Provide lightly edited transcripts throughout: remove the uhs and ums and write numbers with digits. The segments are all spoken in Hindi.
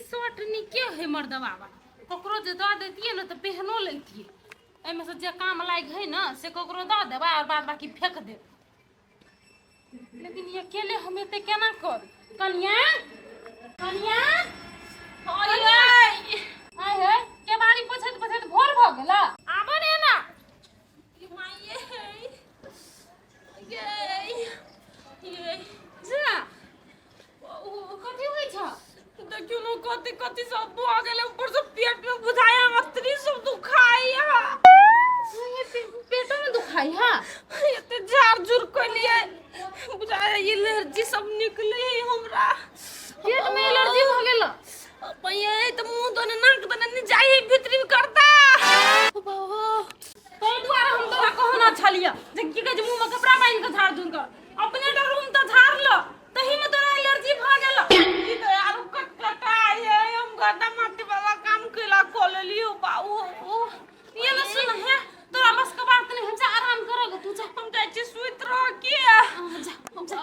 शर्ट निके है मर्दवा ककरो जे दऽ देतिए न तो पहनो लेतिए एमे से जे काम लायक है ना से ककरो दऽ देबा और बाद बाकी फेंक दे लेकिन ये अकेले हम एते केना कर कन्या कन्या आय है के बारी पोछत पोछत भोर भ गेला आबो ने ना ई माये ये जा ओ कथि होई छ देखियो न कथि कथि सब भ गेले ऊपर से पेट में बुझाया अतरी सब दुखाइया ये पेट में दुखाइया एते झाड़ झुर कलिए बुझाया एलर्जी सब निकले हमरा पेट में एलर्जी भ गेल पये त मुंह दने नाक दने जाई भीतरी करता बाबा तो द्वारा हम तोरा कहना छलिया जे की कहे मुंह में कपड़ा बांध के झाड़ झुर कर अपने रूम त झाड़ ल तही में तोरा एलर्जी भ गेल ई तो यार कटाए हम गड्ढा माटी वाला काम केला कोल लियो बाऊ ये न सुन है तोरा बस के बात नहीं हम जा आराम करोगे तू जा हम जाई छी सुइत रह के जा हम जा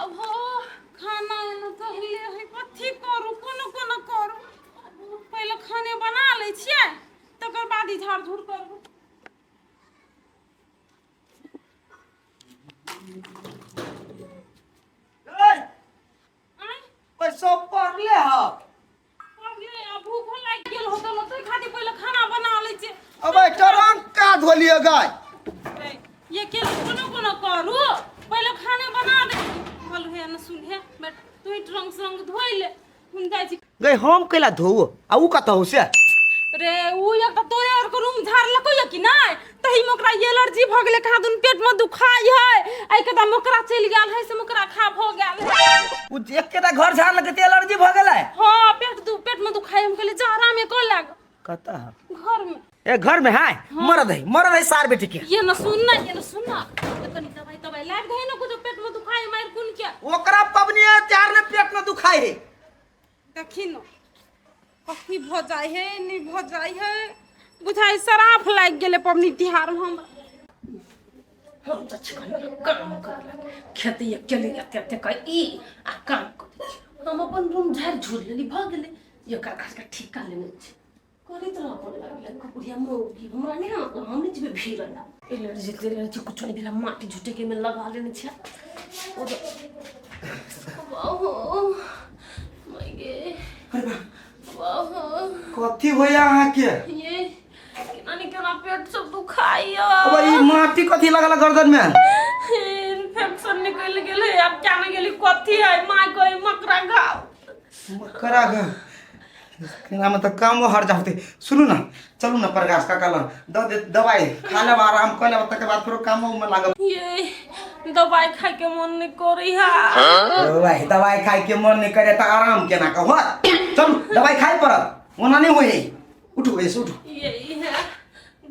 खाना न तो हिले है कथि करू कोनो करू पहले खाने बना ले छिए तकर बाद ही झाड़ झूड़ करबो पैसा पड़ले ह पड़ले अब भूख लाग गेल होत न तो खाती पहले खाना बना ले छी अबे टरंग का धोलिए गाय ये के कोनो करू पहले खाने बना दे बोल है न सुन है बेट तू रंग धोइ ले हम जाई छी गई हम केला धोऊ आ उ कत हो से रे उ एक त तोरे और रूम झाड़ लको या कि नहीं तही मोकरा एलर्जी भ गेले कहा दुन पेट में दुखाई है आई कदा मोकरा चल गेल है से मोकरा खा भ गेल है उ एकेटा घर झाड़ लगे ते एलर्जी भ गेलै हां पेट में दुखाई हम कहले जा आराम में कर लाग कता घर में ए घर में है मरद है सार बेटी के ये न सुनना तनी दवाई लाग गई न कुछ पेट में दुखाई मार कुन के ओकरा पबनी है त्यार ने पेट में दुखाई है देखी न कथी भ जाय है नहीं भ जाय है बुझाई सराफ लाग गेले पबनी तिहार हम त काम कर खेती अकेले एते कई आ काम कर हम अपन रूम झाड़ झूल लेली भ गेले ये कागज का ठिका लेने छी करित रह अपन लागले कुकुरिया मोगी हमरा ने हम ने जेबे भीरला एलर्जी कुछ नहीं भेला माटी झुटे के में लगा लेने छी ओ वाह माय गे अरे वाह कथि होया अहाँ के ये केना पेट सब दुखाइया अब ई माटी कथि लगला गर्दन में इन्फेक्शन निकल गेल है अब जाने गेली कथि है माय कोई मकरा घाव केना में तो काम हर जाते सुनु ना चलू ना प्रकाश काका ला दवाई खा ले आराम कर ले तक बाद फिर काम में लागब ये दवाई खाए के मन नहीं करी है भाई दवाई खाए के मन नहीं करे त आराम केना कहो चल दवाई खाए पड़त ओना नहीं होई उठो ऐसे उठो यही है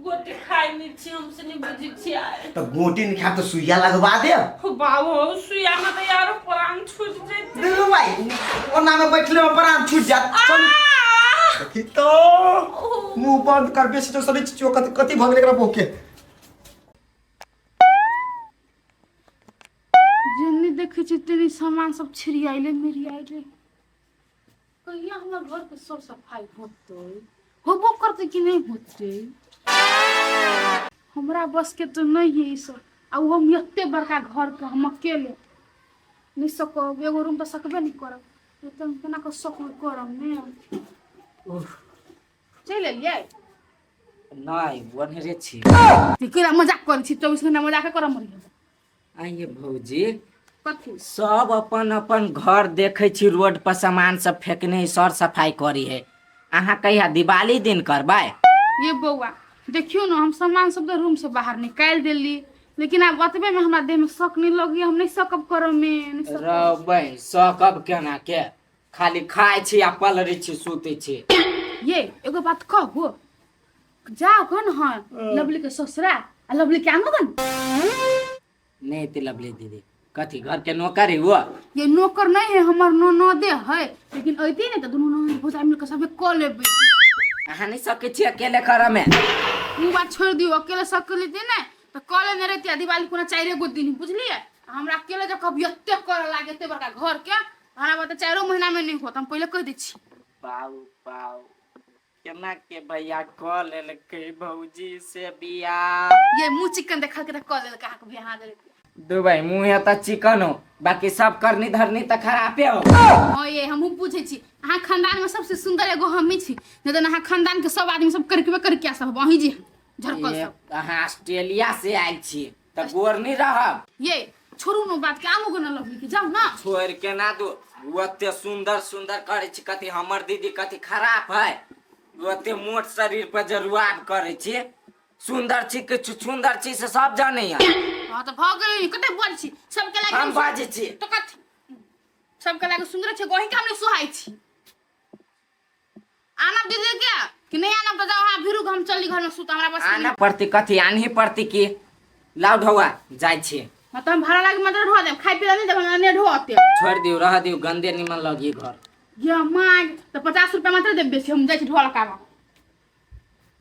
गोटी खाई नहीं छी हमसे नहीं बुझी छी आए तो गोटी नहीं खा तो सुइया लगवा दे बाबू सुइया में तो यार प्राण छूट जेते दे भाई ओना में बैठले में प्राण छूट जात चल देखी तो मुंह बंद कर बेसी तो सरी चोकत कति भगले करा बोके जन्नी देखे छी तेरी सामान सब छिड़ियाइले मेरी आइले कहिया हमर घर के सब सफाई होतै होबो करते कि नहीं होतै हमरा बस के तो नहीं है ई सब आ हम एते बड़का घर के हम अकेले नहीं सकब एगो रूम पे सकबे नहीं करब तो हम केना को सक करब ने चल एलिए नहीं बनरे छी केना मजाक कर छी 24 घंटा मजाक करब मरी आइए भौजी कथी सब अपन अपन घर देखे छी रोड पर सामान सब फेंकने सर सफाई करी है अहाँ कहिया दिवाली दिन करबै ये बउआ देखियो ना हम सामान सब रूम से बाहर निकाल देली लेकिन अब अतबे में हमरा देह में शक नहीं लगी हम नहीं सकब करब में रबै सकब केना के खाली खाय छी आ पलरी छी सुते छी ये एगो बात कहबो जाओ कौन है लवली के ससुरा आ लवली के आंगन नहीं ते लवली दीदी कथी घर के नौकर हुआ ये नौकर नहीं है हमर ननदे है लेकिन अइते ने त दुनु ननद भौजा मिल के सबे क लेबे अहाँ नहीं सके छी अकेले करे में उ बात छोड़ दियो अकेले सक लेते ने त क ले ने रहती दिवाली कोना 4 गो दिन बुझलिए हमरा अकेले जब कभी एते कर लागे एते बड़का घर के हमरा बात 4 महीना में नहीं होत हम पहले कह दै छी पाऊ पाऊ केना के भैया कॉल लेलकै भौजी से बियाह। ये मुंह चिकन देखा के कॉल लेलका के बियाह दे। दुबई मुंह त चिकन हो बाकी सब करनी धरनी त खराबे हो। हां ये हमहू पूछे छी अहाँ खानदान में सबसे सुंदर एगो हमी छी न त अहाँ खानदान के सब आदमी सब करके सब वही जी झरकल सब। अहाँ ऑस्ट्रेलिया से आइल छी त गोर नहीं रहब। ये छोड़ू न बात के आमो गन लगली के जाऊ ना। छोड़ के ना दो ओते सुंदर सुंदर करे छी कथी हमर दीदी कथी खराब है ओते मोट शरीर पर जरुआब करे छी सुंदर छी के सुंदर छी से सब जाने है। हां त भ गेलै कते बोल छी सबके लागि हम बाजे छी तो कथी सबके लागि सुंदर छै गोही काम नहीं सुहाई छी। आना दीदी क्या कि नहीं आना बजाओ हां फिरू हम चली घर में सुत हमरा बस आना पड़ती कथी आनही पड़ती की लाउ ढौआ जाय छी। हां त हम भाड़ा लागि मत ढो देम खाइ पिला नहीं देम ने ढोते छोड़ दियो रह दियो गंदे निमन लगी घर। ये माय त 50 रुपया मात्र देब बेसी हम जाय छी ढोल कावा।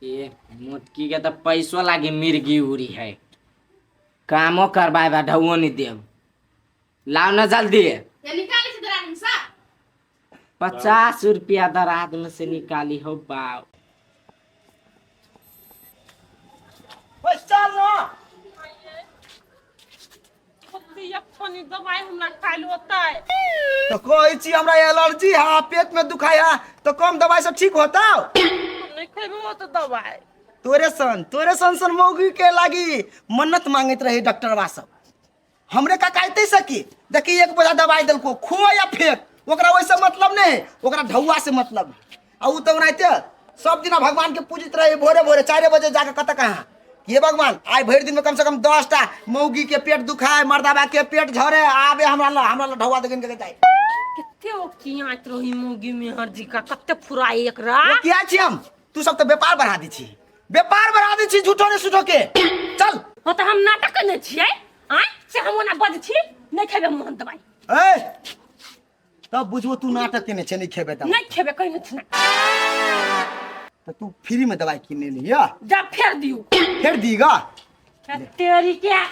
ए मोटकी के तो पैसो लागी मिर्गी उड़ी है कामो करवाए ढौओ नहीं देव लाओ न जल्दी। ये निकाली से दरानी सा 50 रुपया दराद में से निकाली हो बाव। चल ना अपनी दवाई हमरा खाइल होता है तो कोई चीज हमरा एलर्जी है पेट में दुखाई है तो कम दवाई से ठीक होता। नहीं खेबो तो दवाई तोरे सन मौगी के लागी मन्नत मांगत रहे डॉक्टरवा सब हमरे का कहते सकी देखी एक बोझा दवाई दिलको खो या फेंक ओकरा वैसे मतलब नहीं ओकरा ढौआ से मतलब आ उ तो ओनाइते सब दिन भगवान के पूजित रहे भोरे भोरे 4 बजे जाके कत कहाँ ये भगवान आज भर दिन में कम से कम 10 टा मौगी के पेट दुखाए मर्दाबा के पेट झरे आबे हमरा ढौआ देखन के जाए किते ओ कियात रही मोगी में हर जी का कते फुराई एकरा वो किया छी हम तू सब तो व्यापार बढ़ा दी छी झूठो ने सुठो के चल हो त हम नाटक करने छियै आय से हम ओना बज छी नहीं खेबे मोहन दवाई ए तब बुझबो तू नाटक केने छे नहीं खेबे दवाई नहीं खेबे कहि न छिना तो तू फ्री में दवाई किने लिया जा फेर दियो फिर दीगा तेरी क्या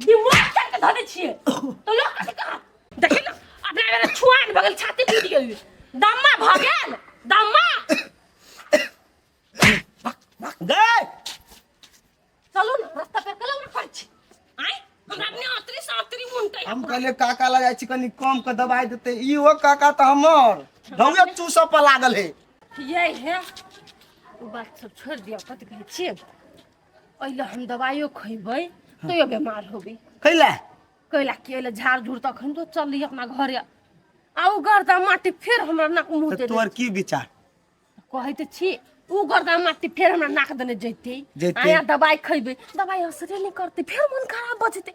दिमाग तक धरे छियै तो लोग कथि कहा देखि न अपना मेरे छुआन बगल छाती टूट गेल दम्मा भ गेल दम्मा गए चलू न रास्ता पे कलम न पड़ छी आय हमरा अपने आतरी सातरी मुंटै हम कहले काका लगा छी कनी कम के दवाई देते ई हो काका त हमर ढौए चूसा पर लागल है ये है वो बात सब छोड़ दिया कथि कहै छियै ओइला हम दवाइयो खइबै तो ये बीमार होबे खैला कैला केले झाड़ झूड़ तखन तो चली अपना घरे आउ गर्दा माटी फेर हमरा नाक मुंह दे तोर की विचार कहै त छी उ गर्दा माटी फेर हमरा नाक देने जैते आया दवाई खइबे दवाई असरे नहीं करते फिर मन खराब बजते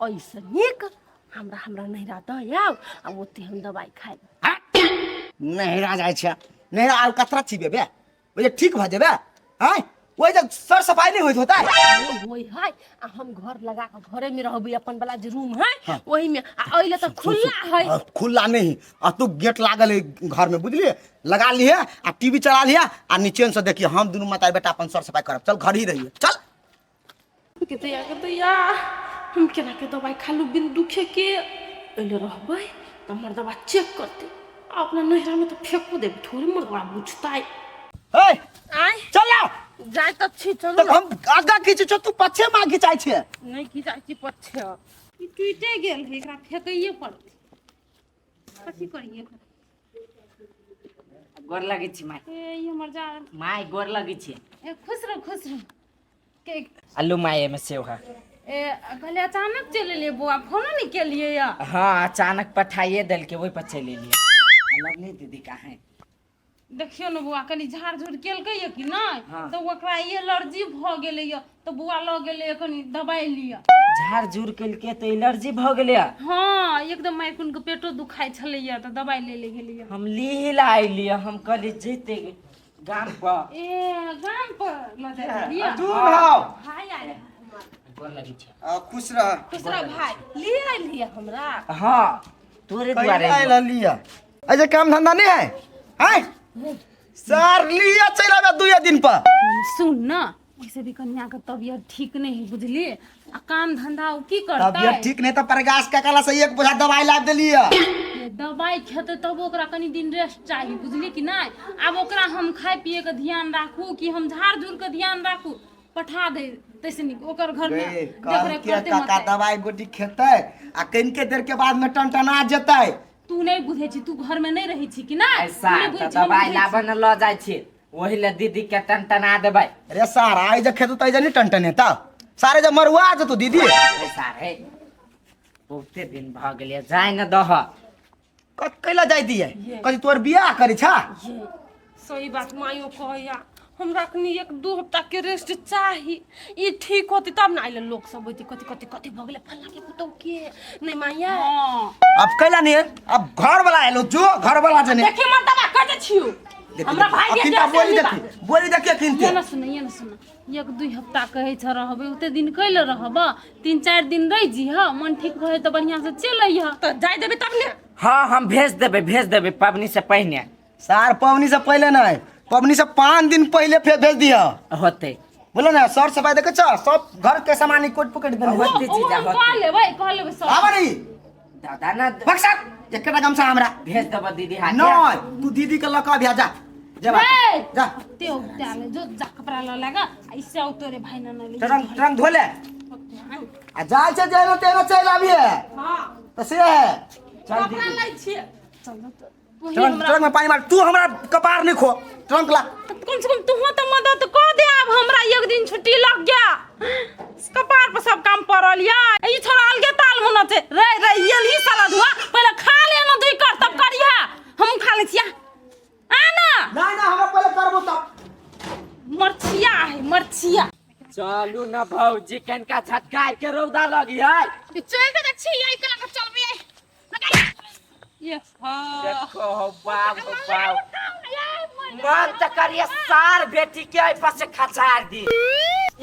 ऐसे निक हमरा नहिरा द आउ आ ओते हम दवाई खाइब नहिरा जाय छै नहिरा आल कतरा छिबे बे ओ जे ठीक भ जेबे हैं ओइ जग सर सफाई नहीं होइत होता होई है आ हम घर लगा के घरे में रहबे अपन वाला जे रूम है ओही में आ ओइले त खुला है खुला नहीं आ तू गेट लागल है घर में बुझलिए लगा लिए आ टीवी चला लिया आ नीचे से देखिए हम दोनों माता बेटा अपन सर सफाई करब चल घर ही रहिए चल किते या हम केना के दवाई खालू बिन दुखे के ओइले रहबे त हमर दवा चेक करते अपना नहिरा में तो फेंको देब थोड़ी मोर बड़ा बुझता है ए आय चल ना जाय त छी चलो तो हम आगा खींच छ तू पछे मां खिंचाई छे नहीं की जाय छी पछे ई टूटे गेल है एकरा फेकइए पड़ते कथि करिए गोर लगी छी माय ए ई हमर जा माय गोर लगी छी ए खुश रह के आलू माय में सेव है ए कहले अचानक चले ले बुआ फोन नहीं के लिए या हाँ अचानक पठाइए दिल के वही पर चले लिए लगनी दीदी कहाँ है देखियो न बुआ कनी झाड़ झूड़ केलकै या कि नहीं हाँ। तो ओकरा एलर्जी भ गेलै या तो बुआ ल गेलै कनी दवाई लिया झाड़ झूड़ के तो एलर्जी भ गेलै हां एकदम माइकुन के पेटो दुखाई छलै या तो दवाई ले गेलै हम ली लाइली हम कहली जेते गाम पर ए गाम पर ल जा लिया तू भाव भाई आया गोर लगी छी खुश रह दूसरा भाई ले आइल हिया हमरा हाँ तोरे द्वारे आइल लिया ऐसे काम धंधा नहीं है हैं सर लिया चला 2 दिन पर सुन ना वैसे भी कन्या का तबीयत ठीक नहीं है बुझली आ काम धंधा उ की करतै तबियत ठीक नहीं तो प्रकाश काका से एक बोझा दवाई ला देलिए। ये दवाई खेते तब ओकरा कनी दिन रेस्ट चाहिए बुझली कि नहीं। अब ओकरा हम खाए पिए के ध्यान राखू कि हम झाड़ झूड़ के ध्यान राखू पठा दे तैसे ओकर घर में देख रेख करते काका मत। दवाई गोटी खेते आ कनिके देर के बाद में टनटना जेतै। तू नहीं बुझे छी, तू घर में नहीं रही छी कि नहीं। ऐसा तू नहीं बुझे तो छी, हम दवाई बुझे लाबे छी। न ल जाय छी वही ले दीदी के टनटना देबै। अरे सारा आई जे खेतु तै जनी टनटने त सारे जब मरुआ जतो दीदी। ऐसा रे बहुते दिन भ गेलै जाय न दह। कैला जाय दिए कथि तोर बियाह करी छा। ये सही बात मायो कहया हमरा कनी 1-2 हफ्ता के रेस्ट चाही। ई ठीक होती तब ना आइले लोग सब होती कथि कथि कथि भ गेले फल्ला के पुतौ के नहीं माया। हां अब कैला नहीं अब घर वाला आलो जो घर वाला जने देखी मन दबा कते छियो हमरा भाई के अखिनता बोली देखिए ये किनते ना सुन 1-2 हफ्ता कहे छ रहबे उते दिन कैले रहब 3-4 दिन रह जी ह मन ठीक भए त बढ़िया से चल अइह। तो जाय देबे तब ने। हाँ हम भेज देबै पबनी से पहले सार पवनी से पहले नहीं पवनी से 5 दिन पहले फिर भेज दिया होते। बोलो ना सर सफाई देखे छ सब घर के सामान कोट पकड़ देने होते चीजा कह होते लेबै सब। आवरी दादा न बक्सर एकटा गमछा हमरा भेज देब दीदी हाथ। नहीं तू दीदी के लका भेजा जा जा जा ते उताले जो जा कपड़ा ल लगा ऐसे उतरे भाई ना ले ट्रंक धोले आ जाय से जेना तेना चल आबिए। हां तो से है चल कपड़ा दीदी लाई छिए। ट्रंक में पानी मार तू हमरा कपार नहीं खो ट्रंक ला कम से कम तू तो मदद कर दे। अब हमरा एक दिन छुट्टी लग गया कपार पर सब काम पड़ल या ई छोरा अलगे ताल होना छे रे रे ये साला धुआ पहले खा ले न दुई कर तब करिया हम खा ले छिया आ ना नहीं ना हमरा पहले करबो तब मरछिया है मरछिया चलू न भौजी कनका झटका के रौदा लगी है। चल के देख छी यही कला के चलबे लगाई ये देखो हो बाप मन त करिए सार बेटी के आई पास से खचार दी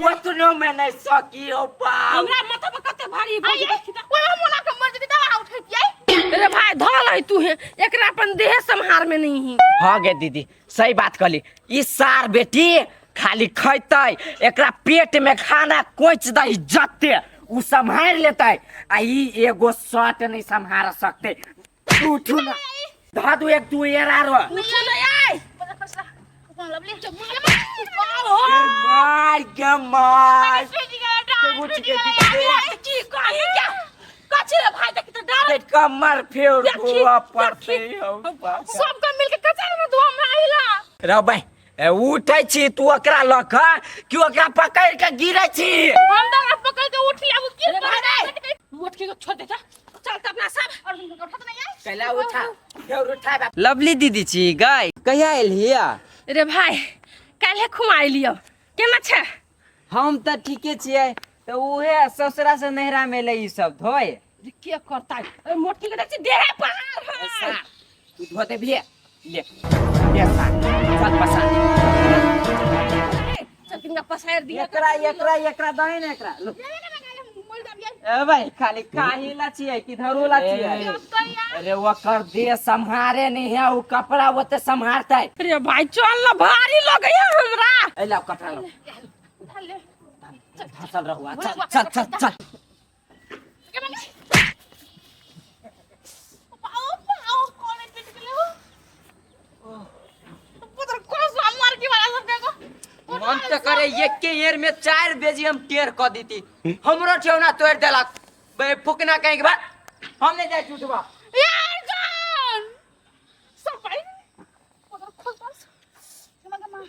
ओतनो में नहीं सकी हो बाप। हमरा माथा पर कते भारी भ गेल। ओए मोला के मर जदी दवा उठैतियै। अरे भाई धल है तू है एकरा अपन देह संहार में नहीं है। हाँ गे दीदी सही बात कहली ई सार बेटी खाली खैतै एकरा पेट में खाना कोच दही जते उ संभाल लेतै आ ई एगो शॉट नहीं संभाल सकते। उठू ना धा दू एक दू एरारो उठो नहीं आई मार के मार उठ के की कही क्या कछे रे भाई देख त डाल कमर फेर हुआ पड़ते हो सब का मिल के कचरा में धुआ में आइला रबै उठै छी तू ओकरा लख कि ओकरा पकड़ के गिरै छी। हम दागा पकड़ के उठ लिया वो की भाई मोट के छोड़ दे जा चल त अपना सब और उठा तो नहीं आई कैला उठा फेर उठा बाप। लवली दीदी छी गाय कहिया आयल हिया। रे भाई काल्हे खुआई लियो केना छे। हम त ठीके छियै त उहे ससुरा से नहरा में ले ई सब धोए रे के करता है मोटी के देख देह पहाड़ ऐसा है। तू धोते भी है ले साथ साथ पसा चल किनका पसार दिया एकरा दही ने एकरा लो। ए भाई खाली काही ला छियै कि धरू ला छियै। अरे वो कर दे संहारे नहीं है वो कपड़ा वो ते संहारता है। रे भाई चल ना भारी लगे हमरा ए ला कपड़ा लो फसल रहुआ चल चल चल चल मन त करे एके येर में 4 बेजी हम टेर क दीती हमरो ठेवना तोड़ देलक बे फुकना कहीं के बाद हम नहीं जाय छूटबा यार जान सब भाई उधर खोल पास चला मा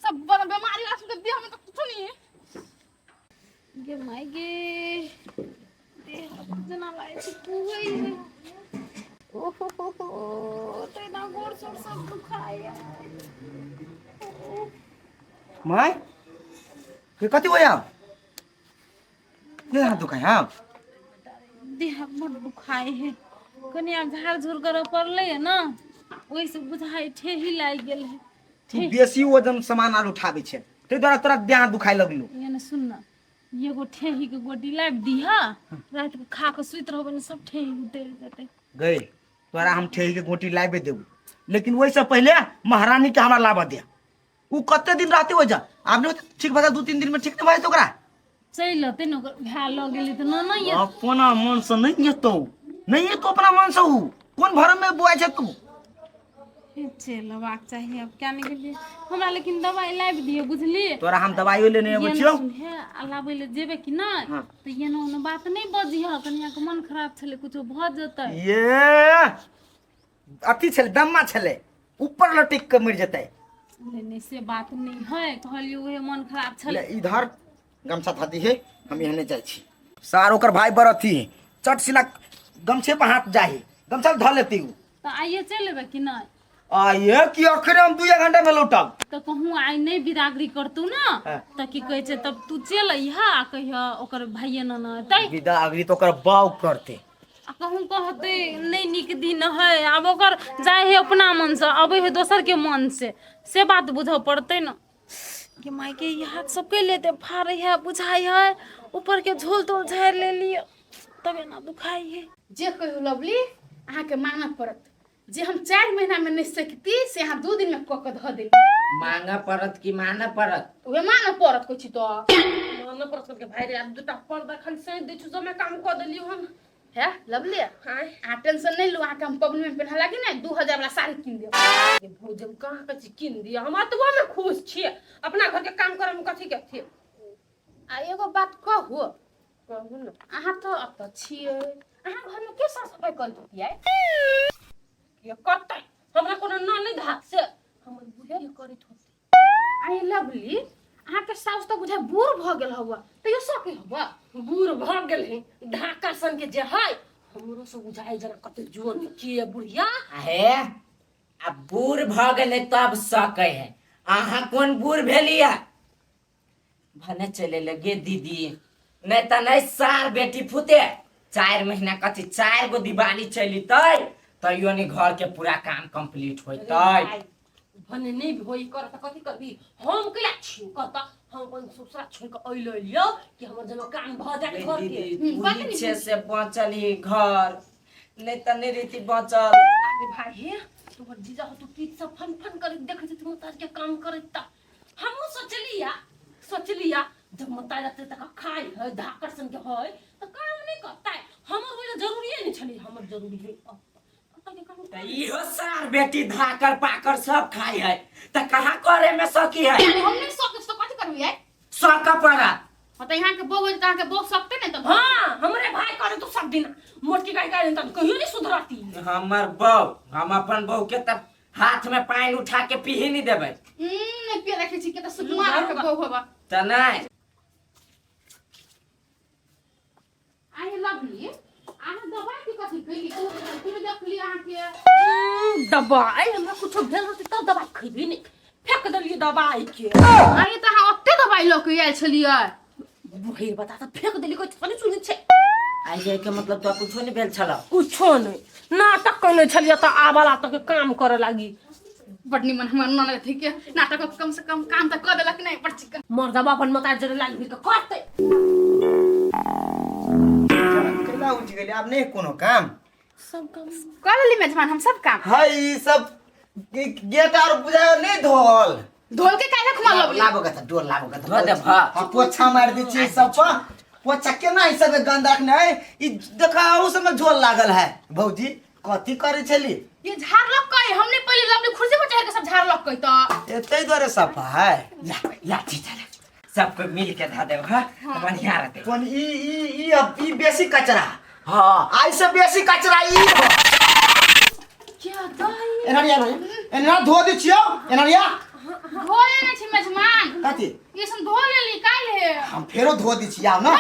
सब बड़ा बीमारी आ सुन दिया हमें तो कुछ नहीं है गे माय गे जना लाए छी तू गई है ओहो तेरा गोड़ सोड़ सब दुखाया माय के कति होया के हाथ दुखाय हां देह बड़ दुखाए है कनिया झाड़ झूर कर पड़ले है ना ओइ से बुझाई ठेही लाग गेल है तू बेसी वजन सामान आर उठाबै छै ते द्वारा तोरा देह दुखाय लगलो। ये ना सुन ना एगो ठेही के गोटी लाब दिहा रात के खा के सुत रहबे न सब ठेही उतर जेते गए तोरा हम ठेही के गोटी लाबे देबू लेकिन वही से पहले महारानी के हमरा लाबा दे उ कते दिन रहते हो जा आपने ठीक बता 2-3 दिन में ठीक नहीं भाई तो ओकरा चल अते न भा लग गेली त न ये अपना मन से नहीं येतो नहीं ये तो अपना मन से हूँ कौन भरम में बुआ छे तू चलबाक चाहिए अब क्या नहीं गेलिए हमरा लेकिन दवाई लाबि दियो बुझली तोरा हम दवाइयो लेने एबो छियो हे अलाबे ले जेबे कि नहीं तो ये न बात नहीं बजी ह कनिया के मन खराब छले कुछो भ जतै ये अथी छले दम्मा छले ऊपर लटिक के मर जतै नहीं से बात नहीं है कहलियो उहे मन खराब छले इधर गमछा थाती है हम एहने जाय छी सार ओकर भाई बरथी चट सिना गमछे पे हाथ जाही गमछा ध लेती हूँ तो आइए चलेबे कि नहीं आइए कि अखरे हम 2 घंटा में लौटब तो कहूँ आई नहीं बिदागरी करतू ना तो की कहे छे तब तू चल अइहा आ कहिया ओकर भाइये न तै विदा अगली तो ओकर बाऊ करते आ कहूँ कहते नहीं निक दिन है अब ओकर जाए है अपना मन से अबे है दोसर के मन से बात बुझ पड़ते न कि माई के यहाँ सबके लेते फाड़ है बुझाई है ऊपर के झोल तोल झाड़ ले लियो तबे ना दुखाई है जे कहू लवली अहाँ के मांगा पड़त जे हम 4 महीना में नहीं सकती से अहाँ 2 दिन में क के ध देली मांगा पड़त कि माना पड़त उहे मांगा पड़त कुछ तो मन पर करके भाई रे दुटा पर्दा खाली से दे छु समय काम कर देलियो हम है लवली हां अहाँ टेंशन नहीं लो अहाँ के हम पबनी में पहना लागी ना 2000 वाला साड़ी किन देब ये भोजन कहां के छी किन दिया हम अतवा में खुश छी अपना घर के काम करे में कथि के थी आ एगो बात कहू कहू न अहाँ तो अब छिए अहाँ घर में के साफ सफाई कर दिया ये कतै हमरा कोनो न नहीं धाक से हमर बुढ़िया करत होती आई लवली अहाँ के साउस तो बुझा बूढ़ भ गेल हवा तो ये सके हवा बूढ़ भ गेल है ढाका सन के जे है हमरो से बुझाई जना कते जुअन किए बुढ़िया हे अब बूढ़ भ गेले तब सकै है अहाँ कोन बूढ़ भेलिया भने चले लगे दीदी नहीं त नहीं सार बेटी फुते 4 महीना कथी 4 गो दिवाली चली तै तैयो नहीं घर के पूरा काम कंप्लीट होतै भने नहीं होई कर त कथि करबी हम कला छिउ कत हम अपन ससुरा छोड़ के अइलो लियो कि हमर जमा काम भ जाए घर के पीछे से बचल ही घर नहीं त नहीं रीति बचल अरे भाई हे तोहर जीजा हो तू पीठ से फन फन कर देखे तू तार के काम करत त हम सोचलिया जब मता जाते तक खाई है धाकर सन के है तो काम नहीं करता है हमर वही जरूरी नहीं छली हमर जरूरी है त इहो सार बेटी धाकर पाकर सब खाई है त कहाँ करे में सकी है हम नहीं सके तो कथि करबी है सक पड़ा मतलब यहाँ के बहू है के बहू सकते नहीं तो हां हमरे भाई करे तो सब दिन मोटकी गाय गाय त कहियो नहीं सुधरती हमर बहू हम अपन बहू के तब हाथ में पानी उठा के पीही नहीं देबै नहीं पिया रखे छी के तो सुकुमार के बहू हवा त नहीं आई लवली अहाँ दवाई के कथि कइली तू देखली अहाँ के दवाई हमरा कुछ भेल होते तब दवाई खइबी नहीं फेंक देलिए दवाई के अरे त अहाँ ओते दवाई ल के आयल छलिए बुढ़ी बता त फेंक देली कोई थोड़ी सुनि छे आई जाए के मतलब तो कुछो नहीं भेल छला कुछो नहीं नाटक कइले छलिए त आवाला तक काम करे लागी बड निमन हमर ननद थी के नाटक कम से कम काम त कर देलक नहीं पर चिकन मर्दबा अपन मता जरे लागी के करते केला उठ गेली अब नहीं कोनो काम सब काम कर ली मेजबान हम सब काम हाय ई सब गेट और बुझायो नहीं धोल ढोल के काहे खुमा लवली लागो का डोर लागो का धो दे भा पोछा मार दी छी सब पर पोछा केना ई सब गंदा रखने है ई देखा उ सब में झोल लागल है भौजी कथि करे छली ये झाड़ लग कई हमने पहले अपनी कुर्सी पर चढ़ के सब झाड़ लग कई तो एतै द्वारे सफा है लाठी चला सबको मिल के धा दे भा बढ़िया रहते कोन ई बेसी कचरा हां आई से बेसी कचरा ई हो क्या दही एना धो दी छियो एना धोले नहीं छी मेजबान कथि ये सब धो लेली काहे हम फेरो धो दी छिया ना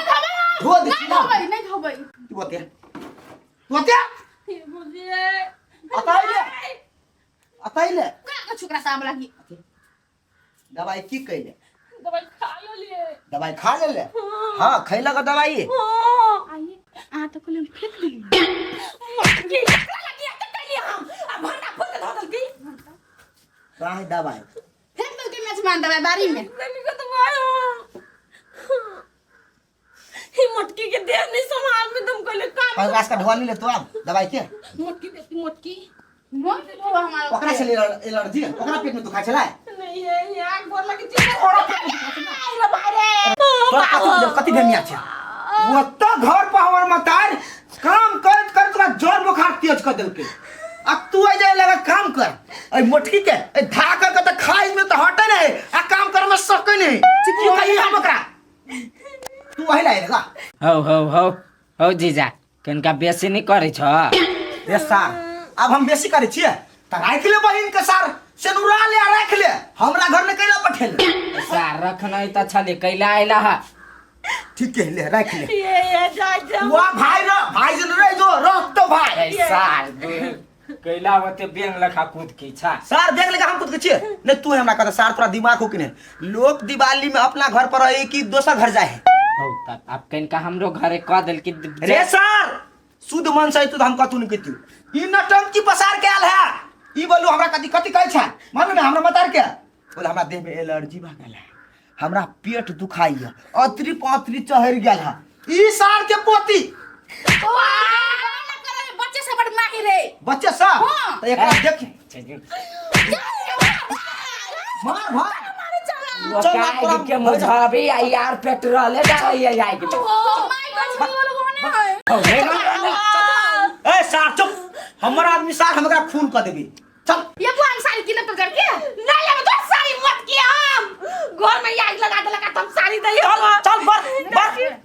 धो दी छिया नहीं धोबै तोते तोते मुझे अताइले का छुकरा साब लागी दवाई की कइले दवाई खा लिए दवाई खा ले हां खैला का दवाई आई आ तो कोले फेंक दी ये लगी त कलिए हम अब भंडा खोल के धो दलकी काहे दवाई फेंक दो के मेजबान दवाई बारी में नहीं को दवाई ही मटकी के देह नहीं संभाल में तुम कहले काम और रास्ता ढवा ले तो अब दवाई के मटकी देती मटकी मोन तो हमारा ओकरा से एलर्जी ओकरा पेट में दुखा छला नहीं है ये आग बोल लगी चीज थोड़ा रे बाहर तो कति भेमिया छे वो तो घर पर हमर मतार काम करत करत तोरा जोर बुखार तेज कर देलके आ तू आ जाए लगा काम कर ए मोटकी के ए धाकर के त खाई में तो हटे नहीं आ काम कर में सके नहीं चिपकी कही हम ओकरा तू वही लाई लगा हो जीजा कनका बेसी नहीं करे छ ए सार अब हम बेसी करे छिए त राख ले बहिन के सार सेनुरा ले आ राख ले हमरा घर में कैला पठेल सार रखना त छले कैला आइला हा ठीक है ले राख ले ये जा वाह भाई रे भाई जन रे जो रख तो भाई सार कैला होते बेंग लखा कूद की छा सार देख लेगा हम खुद के छिए नहीं तू हमरा कहता सार तोरा दिमाग हो कि नहीं लोग दिवाली में अपना घर पर रहे कि दोसर घर जाए हो तब अब कनका हमरो घरे क देल कि रे सार शुद्ध मन से तू हम कतू नहीं कहती ई नटंकी पसार के आल है ई बोलू हमरा कति कति कहै छै मालूम ना हमरा मतार के बोल हमरा देह में एलर्जी भ गेल है हमरा पेट दुखाई है अतरी पातरी चढ़ गेल है ई सार के पोती बच्चे से बड़ माही रे बच्चे सा हाँ। तो एकरा देख मार मार वो काय के मुझाबी आ यार पेट्रोल डाल ये आई के ए सार चुप हमर आदमी सार हमरा खून कर देबी चल ये बुआन साड़ी किन पर करके नहीं लेबे तो साड़ी मत किया हम घर में आग लगा देलका तुम साड़ी दे चल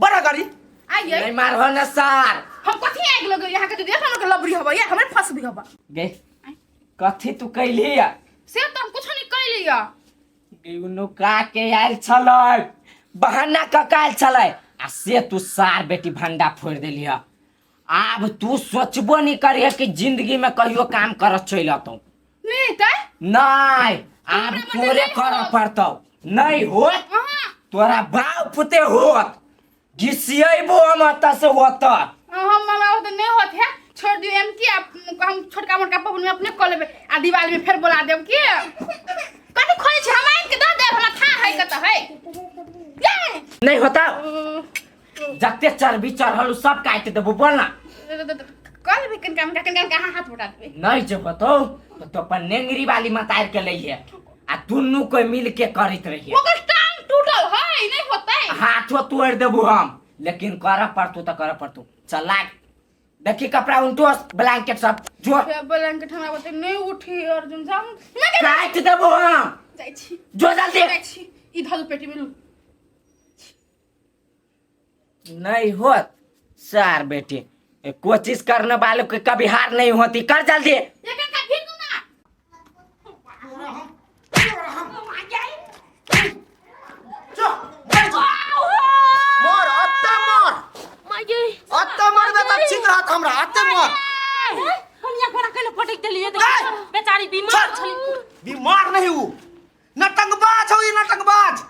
बड़ा गाड़ी आइए नहीं मारहो न सार हम कथी आग लगे यहाँ के देख हम के लबरी हबा या हमरे फंस भी हबा गे कथी तू कैली या से तो हम कुछ नहीं कह लिया गेउनो का के आइल छलै बहाना ककाल छलै आ से तू सार बेटी भंडा फोड़ देली है अब तू सोचबो नहीं करिए कि जिंदगी में कहियो काम करत चल तो नहीं त नहीं अब तोरे कर पड़तौ नहीं हो तोरा बाप पुते होत घिसियबो हम अत से होत हम मामा तो नहीं होत है छोड़ दियो एम की हम छोटका मोटका पवन में अपने कर लेबे आ दिवाली में फिर बुला देब की कथी खोले छ हम आइन के द दे हमरा था है कत है ये नहीं होता जत्ते चर्बी चढ़ल सब काट देबो बोल ना कल भी कन कहां हाथ उठा देबे नहीं जब तो अपन नेंगरी वाली मतार के लइहे आ दुन्नु कोई मिल के करत रहिए ओकर टांग टूटल है नहीं होता है हाथो तोड़ देबो हम लेकिन कर पड़तू तो कर पड़तू चल लाग देखी कपड़ा उल्टो ब्लैंकेट सब जो ब्लैंकेट हमरा बते नहीं उठी अर्जुन जाम काट देबो हम जाई छी जो जल्दी जाई छी ई धल पेटी में लू नहीं होत सार बेटी कोशिश करने वालों की कभी हार नहीं होती कर जल्दी ये का फिर तू ना मोर अत्ते मोर माये अत्ते मोर बेटा ठीक रहत हमरा अत्ते मोर हम यहाँ कोना कने पटक देलिए देखो बेचारी बीमार छली बीमार नहीं हूँ नटंगबाज हो ये नटंगबाज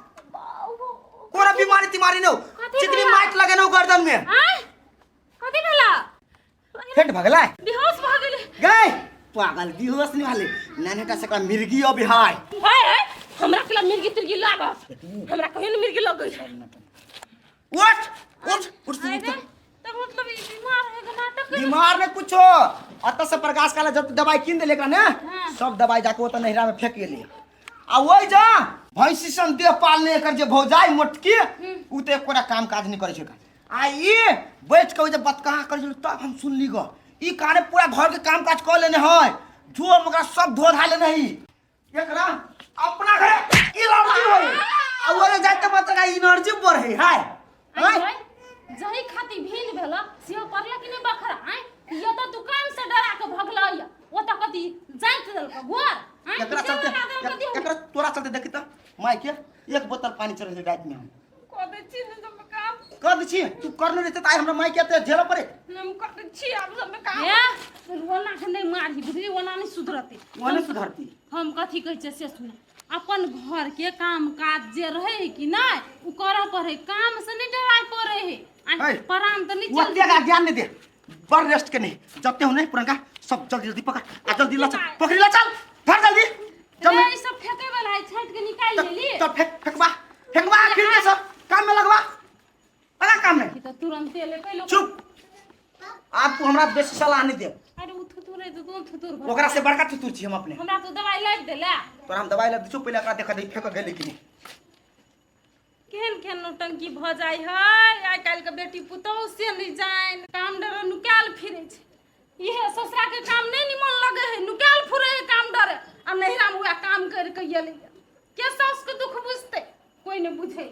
कोरा बीमारी तिमारी न हो चिकनी माइट लगे न गर्दन में हां कथी भेला फेट भगला बेहोश भ गेले गए पागल बेहोश नहीं वाले नानेटा से का मिर्गी अब हाय हाय हाय हमरा केला मिर्गी तिर्गी लागत हमरा कहियो न मिर्गी लग गई उठ उठ हाय रे तो मतलब ई बीमार है का नाटक बीमार ने कुछो अत से प्रकाश काला जब दवाई किन दे लेकरा ने सब दवाई जाके ओत नहरा में फेंक गेली आ ओइ जा भैंसी सन देह पालने कर जे भौजाई मोटकी उ ते कोरा काम काज नहीं करे छै आ ई बैठ के जब बात कहां कर तब हम सुनली ग ई काने पूरा घर के काम काज कर लेने है जो मगर सब धो धा लेने ही एकरा अपना घरे एनर्जी होई आ ओरे जाते मत का एनर्जी बढ़े हाय हाय जही खाती भीन भेला सियो परला कि ने बखरा हैं ये तो दुकान से डरा के भगला या ओ त कथी जाइत देल का गोर हैं एकरा चलते एकरा तोरा चलते देखी त माय के एक बोतल पानी चढ़े छै रात में हम कदे छी न सब काम कर दी छी तू करने रहते त हमरा माय के ते झेला पड़े हम कदे छी अब सब काम ए रोना के नहीं मारी बुझली ओना नहीं सुधरती ओने सुधरती हम कथी कहै छै से सुन अपन घर के काम काज जे रहे कि नहीं उ करऽ पड़े काम से नहीं डराय पड़े है परान तो नहीं वो चल तेरा ज्ञान नहीं दे बर रेस्ट के नहीं जब ते हो नहीं पुरनका सब जल्दी जल्दी पकड़ आ जल्दी ला चल पकड़ ला चल धर जल्दी चल रे ई सब फेंके वाला है छाट के निकाल लेली तो फेंकवा फिर के सब काम में लगवा लगा काम में तो तुरंत ले कैलो चुप आप तू हमरा बेसी सलाह नहीं दे अरे उ थुतुरे तो दो थुतुर ओकरा से बड़का थुतुर छी हम अपने हमरा तो दवाई लाग देला तोरा हम दवाई ला दिछु पहले एकरा देखा दे फेंक गेली कि नहीं केहन केहन नौटंकी भऽ जाइ है। आइ काल्हि के बेटी पुतहु से नहीं जान काम डर नुकायल फिरे छै। इहे ससुरा के काम नहीं निमन लगे है, नुकायल फुरे है काम डरे। आ नहिरा में वह काम कर के एलै। के सास के दुख बुझते, कोई नहीं बुझे।